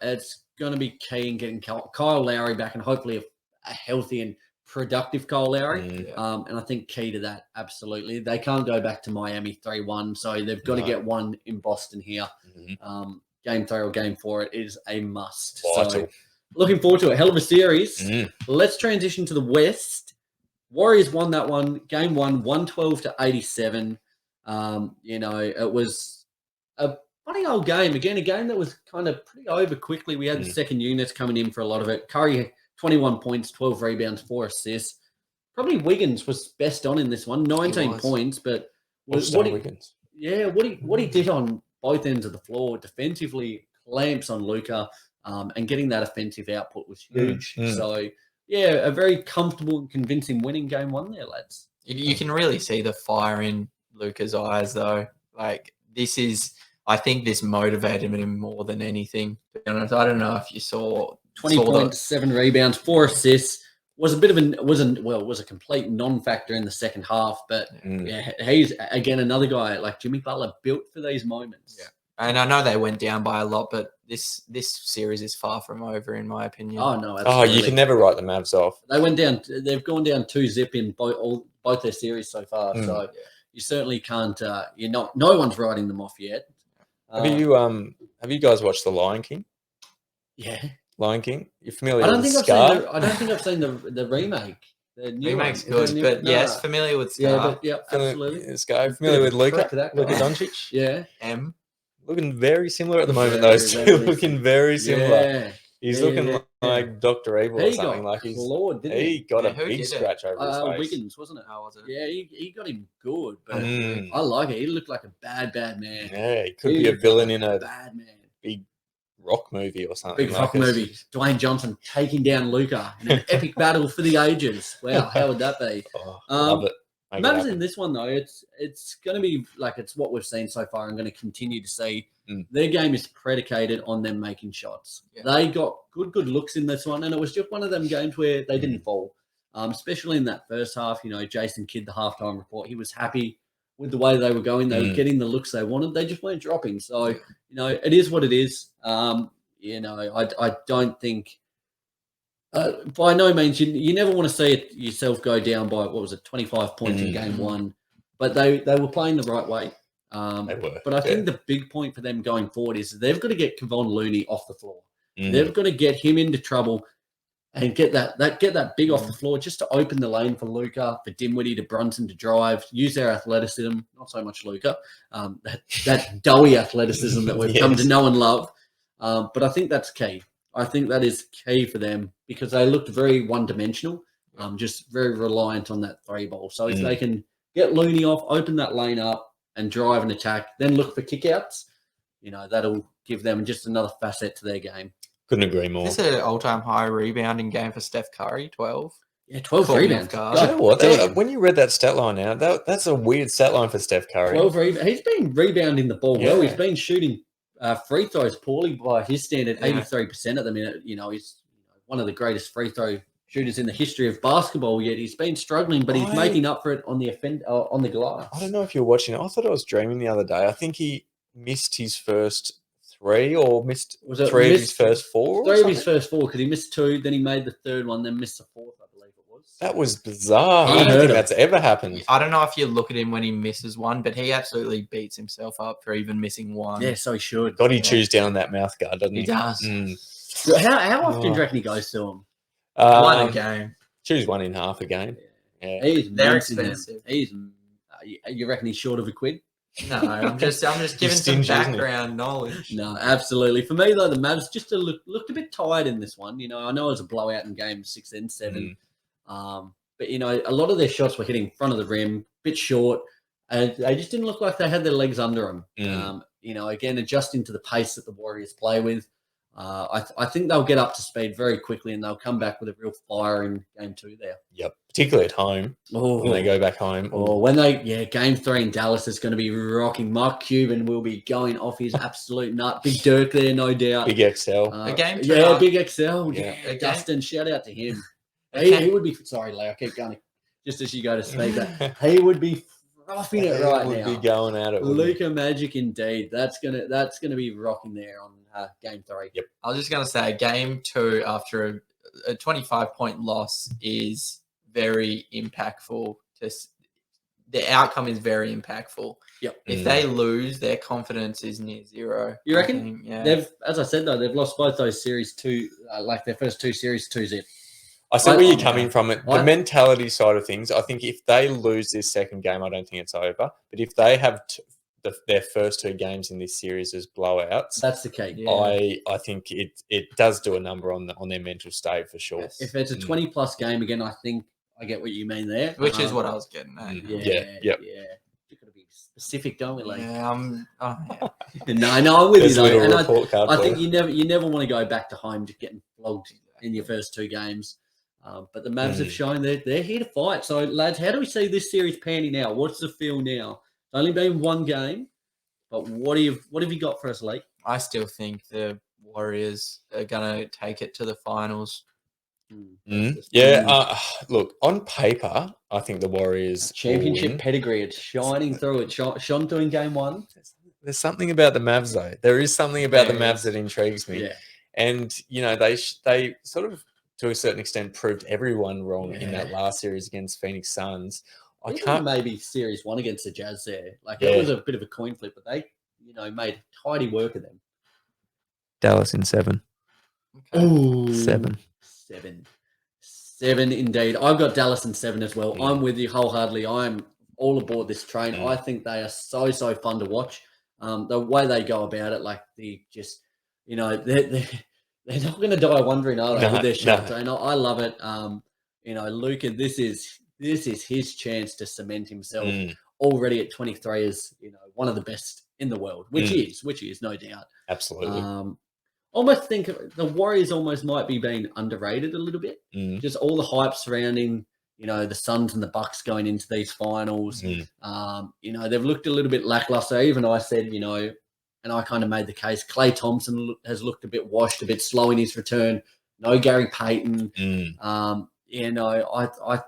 It's going to be key in getting Kyle Lowry back, and hopefully a healthy and productive Kyle Lowry. And I think key to that, absolutely. They can't go back to Miami 3-1, so they've got to get one in Boston here. Game 3 or game 4, it is a must.
Vital.
So looking forward to it. Hell of a series. Let's transition to the West. Warriors won that one. Game 1, 112-87. It was a funny old game. Again, a game that was kind of pretty over quickly. We had the second units coming in for a lot of it. Curry, 21 points, 12 rebounds, 4 assists. probably Wiggins was best on in this one, 19 points, but
Wiggins.
Yeah, what he did on both ends of the floor defensively, clamps on Luka, and getting that offensive output was huge. So yeah, a very comfortable and convincing win in game 1 there, lads.
You can really see the fire in Luka's eyes, though. Like I think this motivated him more than anything. To be honest, I don't know if you saw
20 points, 7 rebounds, 4 assists. Was a complete non-factor in the second half, but yeah, he's again another guy like Jimmy Butler, built for these moments.
Yeah, and I know they went down by a lot, but this series is far from over, in my opinion.
Oh no, absolutely.
You can never write the Mavs off.
They went down. They've gone down 2-0 in both their series so far. So you certainly can't. No one's writing them off yet.
Have you guys watched The Lion King?
Yeah.
Lion King? You're familiar
I don't
with
think
Scar?
I don't think I've seen the remake. The new
Remake's
one.
good, but yes, familiar with Scar.
Yeah, absolutely.
Scar. Familiar with Luka? Luka
guy.
Doncic?
Yeah.
Looking very similar at the moment, those two. Looking very similar.
Yeah.
He's looking like Dr. Evil or something. Like he got a big scratch over his face.
Wiggins, wasn't it?
How was it?
Yeah, he got him good, but I like it. He looked like a bad man.
Yeah, he could be a villain in a
bad man.
big rock movie or something.
Big rock movie. Dwayne Johnson taking down Luka in an epic battle for the ages. Wow, how would that be?
Love it.
Matters in this one though, it's going to be like it's what we've seen so far and going to continue to see. Their game is predicated on them making shots. Yeah. They got good looks in this one, and it was just one of them games where they didn't fall. Especially in that first half, Jason Kidd, the halftime report, he was happy with the way they were going. They were getting the looks they wanted. They just weren't dropping. So, it is what it is. I don't think by no means you never want to see it yourself go down by 25 points in game 1, but they were playing the right way.
They were,
but I think the big point for them going forward is they've got to get Kevon Looney off the floor. They've got to get him into trouble and get that big off the floor just to open the lane for Luka, for Dinwiddie, to Brunson to drive, use their athleticism. Not so much Luka, that doughy athleticism that we've come to know and love. But I think that's key. I think that is key for them because they looked very one-dimensional, just very reliant on that 3 ball. So if they can get Looney off, open that lane up, and drive and attack, then look for kickouts, that'll give them just another facet to their game.
Couldn't agree more.
Is this an all-time high rebounding game for Steph Curry? 12.
Yeah, 12 rebounds.
You know what? When you read that stat line out, that's a weird stat line for Steph Curry.
12 rebounds. He's been rebounding the ball well. He's been shooting free throws poorly by his standard, 83% at the minute. He's one of the greatest free throw shooters in the history of basketball, yet he's been struggling, but he's making up for it on the glass.
I don't know if you're watching it. I thought I was dreaming the other day. I think he missed his first 3 or missed 3 of his first 4.
3 of his first 4 because he missed 2, then he made the 3rd one, then missed the 4th, I believe it was.
That was bizarre. I don't think that's ever happened.
I don't know if you look at him when he misses one, but he absolutely beats himself up for even missing one.
Yeah, so he should.
God, he chews down that mouth guard, doesn't he?
He does.
So how often do you reckon he goes to him?
One a game.
Choose one in half a game. Yeah.
They're expensive.
You reckon he's short of a quid?
No, I'm just giving some background knowledge.
No, absolutely. For me though, the Mavs just looked a bit tired in this one. I know it was a blowout in game 6 and 7. But a lot of their shots were hitting front of the rim, a bit short, and they just didn't look like they had their legs under them. Again, adjusting to the pace that the Warriors play with. I think they'll get up to speed very quickly and they'll come back with a real fire in game 2 there.
Yep, particularly at home when they go back home.
Game 3 in Dallas is going to be rocking. Mark Cuban will be going off his absolute nut. Big Dirk there, no doubt.
Big XL.
Big XL. Yeah, Dustin, shout out to him. He would be, sorry, Leo, I keep going just as you go to speak that. He would be roughing it right now.
Would be going at it.
Luka Magic indeed. That's gonna be rocking there on game 3.
Yep.
I was just gonna say game 2 after a 25-point loss is very impactful. The outcome is very impactful.
Yep.
If they lose, their confidence is near 0.
You reckon? They've, as I said though, they've lost both those series their first 2 series 2-0.
I see where you're coming from. The mentality side of things, I think if they lose this second game, I don't think it's over. But if they have their first 2 games in this series as blowouts,
that's the key.
Yeah. I think it does do a number on their mental state for sure.
If it's a 20-plus game again, I think I get what you mean there.
Which is what I was getting at.
Yeah.
You've got to be specific, don't we? Like,
Yeah, yeah.
no, I'm with
There's
you
a
though.
little
And
report card
I
for
think
you.
you never want to go back to home just getting flogged in your first 2 games. But the Mavs have shown they're here to fight. So, lads, how do we see this series panning out? What's the feel now? It's only been 1 game, but what have you got for us, Lee?
I still think the Warriors are going to take it to the finals.
Yeah, look, on paper, I think the Warriors
Championship
will win.
pedigree. It's shining through. It shone through in game 1.
There's something about the Mavs, though. There is something about the
There
Mavs
is.
that intrigues me.
Yeah.
And, they sort of, to a certain extent, proved everyone wrong in that last series against Phoenix Suns.
Even maybe series 1 against the Jazz there. Like,
Yeah.
it was a bit of a coin flip, but they, made tidy work of them.
Dallas in 7.
Okay.
Ooh.
7.
7 indeed. I've got Dallas in 7 as well. I'm with you wholeheartedly. I'm all aboard this train. I think they are so fun to watch. The way they go about it, like they're not going to die wondering, are they, with their shot? And I love it. Luka, this is his chance to cement himself already at 23 as one of the best in the world, which he is, no doubt.
Absolutely.
Almost think the Warriors almost might be being underrated a little bit. Just all the hype surrounding, the Suns and the Bucks going into these finals. They've looked a little bit lackluster. Even I said, and I kind of made the case, Klay Thompson has looked a bit washed, a bit slow in his return. No Gary Payton. I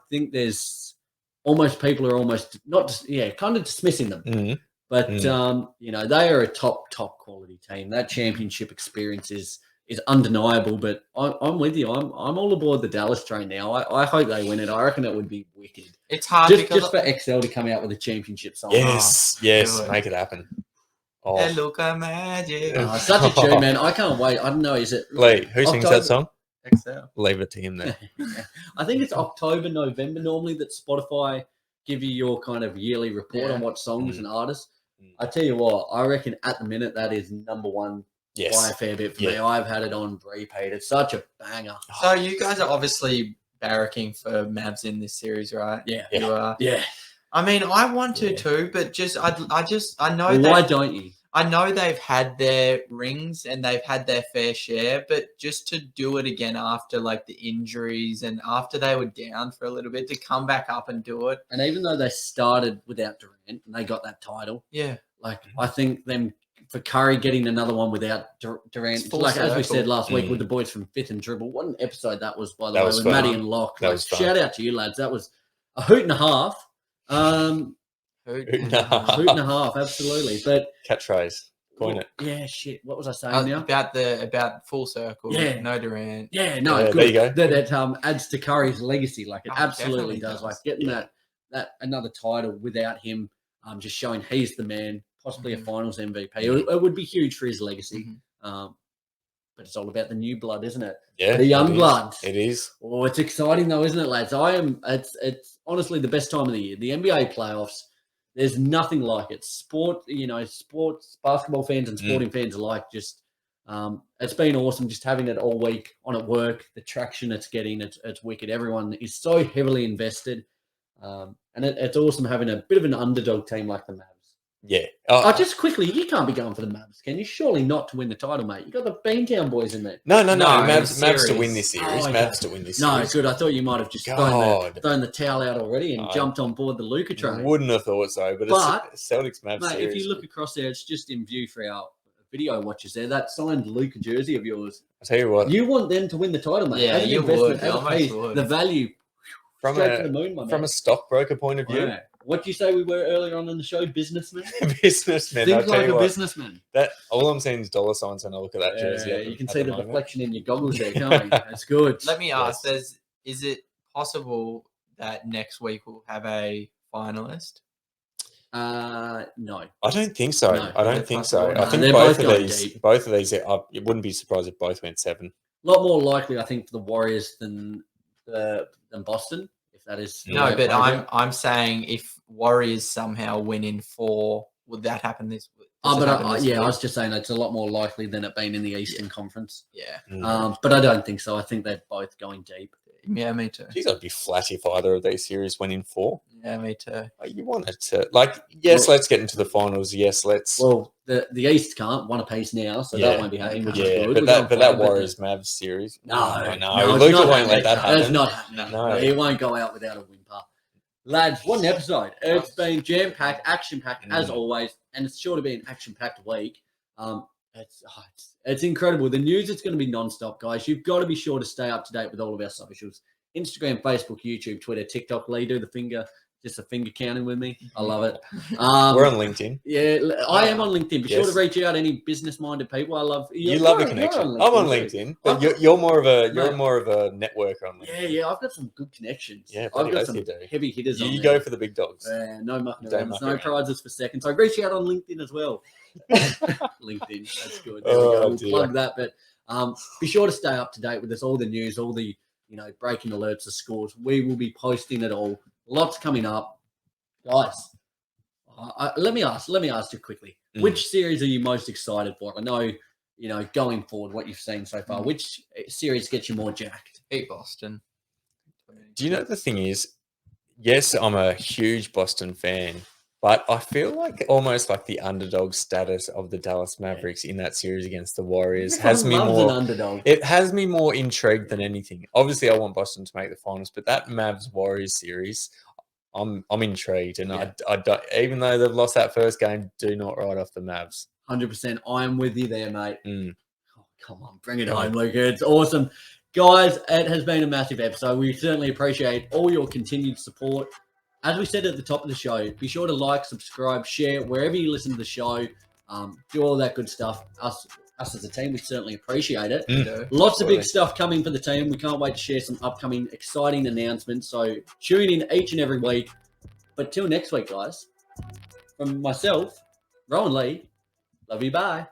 think there's almost people are almost kind of dismissing them. But they are a top quality team. That championship experience is undeniable. But I'm with you. I'm all aboard the Dallas train now. I hope they win it. I reckon it would be wicked.
It's hard
just for XL to come out with a championship song.
Yes, make it happen. Oh,
Hey, Luka Magic.
Such a tune, man. I can't wait. I don't know. Is it
Lee, who sings that song?
XL.
Leave it to him then.
I think it's October, November normally that Spotify give you your kind of yearly report on what songs and artists. I tell you what, I reckon at the minute that is number 1 by a fair bit for me. I've had it on repeat. It's such a banger.
So you guys are obviously barracking for Mavs in this series, right?
Yeah.
You are.
Yeah.
I mean, I want to too, but I know
Why don't you?
I know they've had their rings and they've had their fair share, but just to do it again after like the injuries and after they were down for a little bit, to come back up and do it.
And even though they started without Durant and they got that title, I think them for Curry getting another one without Durant, like as we said last week with the boys from Fifth and Dribble, what an episode that was, by the way, with Maddie and Locke. Shout out to you lads. That was a hoot and a half. Hoot and a half, absolutely. But
catchphrase, coin it.
Yeah, shit. What was I saying now?
About full circle.
Yeah,
no Durant.
Yeah, no.
Yeah,
good.
there you go.
That adds to Curry's legacy. Like it absolutely does.
does.
Like getting that another title without him, just showing he's the man, possibly a Finals MVP. It would be huge for his legacy. But it's all about the new blood, isn't it?
Yeah,
the young blood.
It is.
Oh, it's exciting though, isn't it, lads? It's honestly the best time of the year. The NBA playoffs. There's nothing like it. Sports, basketball fans and sporting fans alike. Just, it's been awesome just having it all week on at work. The traction it's getting, it's wicked. Everyone is so heavily invested, and it's awesome having a bit of an underdog team like the Mavs.
Yeah.
Just quickly, you can't be going for the Mavs, can you? Surely not to win the title, mate. You got the Beantown boys in there.
No. Mavs to win this series. Mavs to win this series.
No, good. I thought you might have just thrown the towel out already and jumped on board the Luka train.
Wouldn't have thought so, but it's Celtics Mavs
mate,
series.
if you look across there, it's just in view for our video watchers there. That signed Luka jersey of yours.
I tell you what,
you want them to win the title, mate.
Yeah, you would.
The value
from
straight to the moon, my man.
From a stockbroker point of view.
Yeah. What did you say we were earlier on in the show? Businessman?
Businessman.
Think like a businessman.
That all I'm seeing is dollar signs when I look at that jersey.
Yeah, you can see the reflection in your goggles there, can't you? That's good.
Let me ask, is it possible that next week we'll have a finalist?
No.
I don't think so.
No,
I don't think so.
No,
I think both of these, it wouldn't be surprised if both went 7.
A lot more likely, I think, for the Warriors than Boston. That is
but I'm saying if Warriors somehow win in 4, would that happen this week?
I was just saying it's a lot more likely than it being in the Eastern Conference.
Yeah.
But I don't think so. I think they're both going deep.
Yeah, me too.
Geez, I'd be flat if either of these series went in 4.
Yeah, me too.
You want it to, like, yes,
Well-
let's get into the finals. Yes, let's.
Well, the East can't, one apiece now, so that won't be happening, which is
yeah,
good.
but
We're
that
going
but that
forward,
Warriors Mavs series.
No,
no,
it's
Luka
not
won't let that happen.
That's not happening.
No.
He won't go out without a whimper. Lads, what an episode. It's been jam-packed, action-packed, as always, and it's sure to be an action-packed week. It's incredible. The news is going to be non-stop, guys. You've got to be sure to stay up to date with all of our socials. Instagram, Facebook, YouTube, Twitter, TikTok. Lee, do the finger counting with me. I love it.
We're on LinkedIn.
Yeah, I am on LinkedIn. Be sure
Yes.
to reach out any business-minded people. I love
You love the connection. I'm on LinkedIn, but you're more of a networker on LinkedIn.
Yeah, I've got some good connections.
Yeah,
I've
bloody
got
oath
some
you do.
heavy hitters on
You
there.
go for the big dogs.
No mucking
Don't
around.
muck
There's no
around.
prizes for second. So reach out on LinkedIn as well. LinkedIn, that's good. There we
Oh,
go. We'll
dear.
plug that. But be sure to stay up to date with us. All the news, all the breaking alerts, the scores. We will be posting it all. Lots coming up, guys. Let me ask you quickly. Which series are you most excited for? I know, going forward, what you've seen so far. Which series gets you more jacked?
Beat Boston.
Do you know the thing is? Yes, I'm a huge Boston fan, but I feel like almost like the underdog status of the Dallas Mavericks in that series against the Warriors has me
Loves
more.
an underdog.
It has me more intrigued than anything. Obviously, I want Boston to make the finals, but that Mavs Warriors series, I'm intrigued, and
Yeah.
I don't, even though they've lost that first game, do not write off the Mavs.
100%. I'm with you there, mate.
Mm.
Oh, come on, bring it home, Luca. It's awesome. Guys, it has been a massive episode. We certainly appreciate all your continued support. As we said at the top of the show, be sure to like, subscribe, share, wherever you listen to the show. Do all that good stuff. Us as a team, we certainly appreciate it. Lots of big stuff coming for the team. We can't wait to share some upcoming exciting announcements. So tune in each and every week. But till next week, guys, from myself, Rowan Lee, love you, bye.